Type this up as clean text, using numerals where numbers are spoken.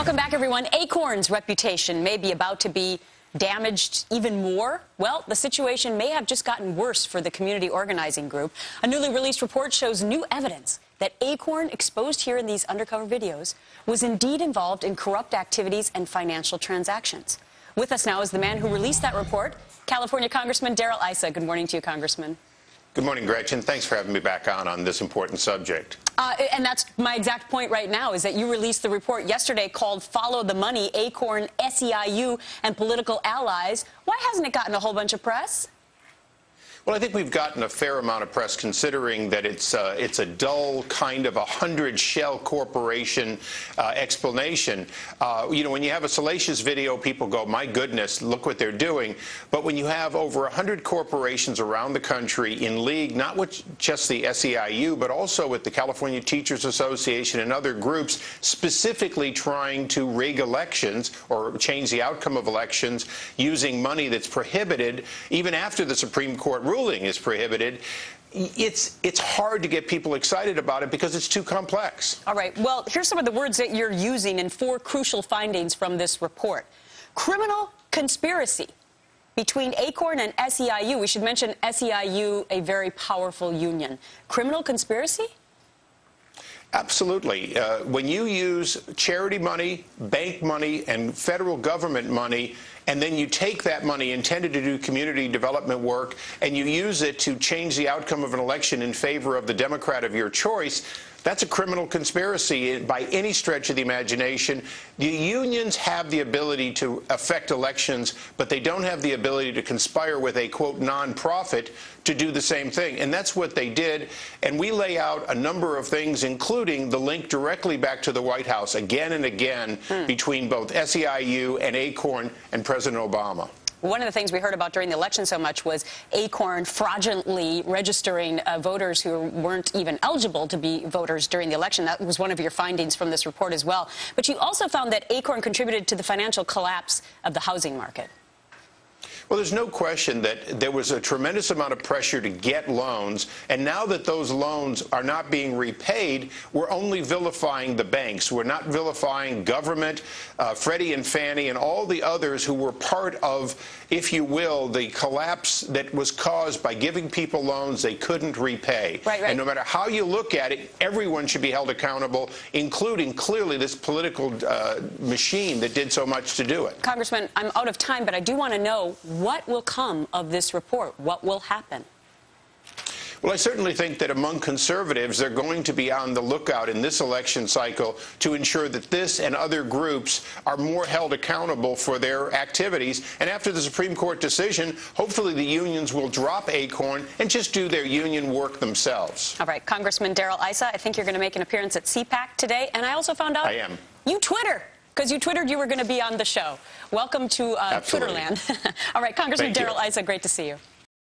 Welcome back, everyone. ACORN's reputation may be about to be damaged even more. Well, the situation may have just gotten worse for the community organizing group. A newly released report shows new evidence that ACORN, exposed here in these undercover videos, was indeed involved in corrupt activities and financial transactions. With us now is the man who released that report, California Congressman Darrell Issa. Good morning to you, Congressman. Good morning, Gretchen. Thanks for having me back on this important subject. And that's my exact point right now, is that you released the report yesterday called Follow the Money, ACORN, SEIU, and Political Allies. Why hasn't it gotten a whole bunch of press? Well, I think we've gotten a fair amount of press considering that it's a dull kind of 100-shell corporation explanation. You know, when you have a salacious video, people go, my goodness, look what they're doing. But when you have over 100 corporations around the country in league, not with just the SEIU, but also with the California Teachers Association and other groups specifically trying to rig elections or change the outcome of elections using money that's prohibited, even after the Supreme Court ruling is prohibited, it's hard to get people excited about it because it's too complex. All right. Well, here's some of the words that you're using in 4 crucial findings from this report. Criminal conspiracy between ACORN and SEIU. We should mention SEIU, a very powerful union. Criminal conspiracy? Absolutely. When you use charity money, bank money, and federal government money, and then you take that money intended to do community development work and you use it to change the outcome of an election in favor of the Democrat of your choice, that's a criminal conspiracy by any stretch of the imagination. The unions have the ability to affect elections, but they don't have the ability to conspire with a, quote, nonprofit to do the same thing. And that's what they did. And we lay out a number of things, including the link directly back to the White House again and again between both SEIU and ACORN and President Obama. One of the things we heard about during the election so much was ACORN fraudulently registering voters who weren't even eligible to be voters during the election. That was one of your findings from this report as well. But you also found that ACORN contributed to the financial collapse of the housing market. Well, there's no question that there was a tremendous amount of pressure to get loans, and now that those loans are not being repaid, we're only vilifying the banks. We're not vilifying government, Freddie and Fannie, and all the others who were part of, if you will, the collapse that was caused by giving people loans they couldn't repay. Right. And no matter how you look at it, everyone should be held accountable, including clearly this political machine that did so much to do it. Congressman, I'm out of time, but I do want to know what will come of this report? What will happen? Well, I certainly think that among conservatives, they're going to be on the lookout in this election cycle to ensure that this and other groups are more held accountable for their activities. And after the Supreme Court decision, hopefully the unions will drop ACORN and just do their union work themselves. All right, Congressman Darrell Issa, I think you're going to make an appearance at CPAC today. And I also found out I am. You Twitter. Because you Twittered you were going to be on the show. Welcome to Twitterland. All right, Congressman Darrell Issa, great to see you.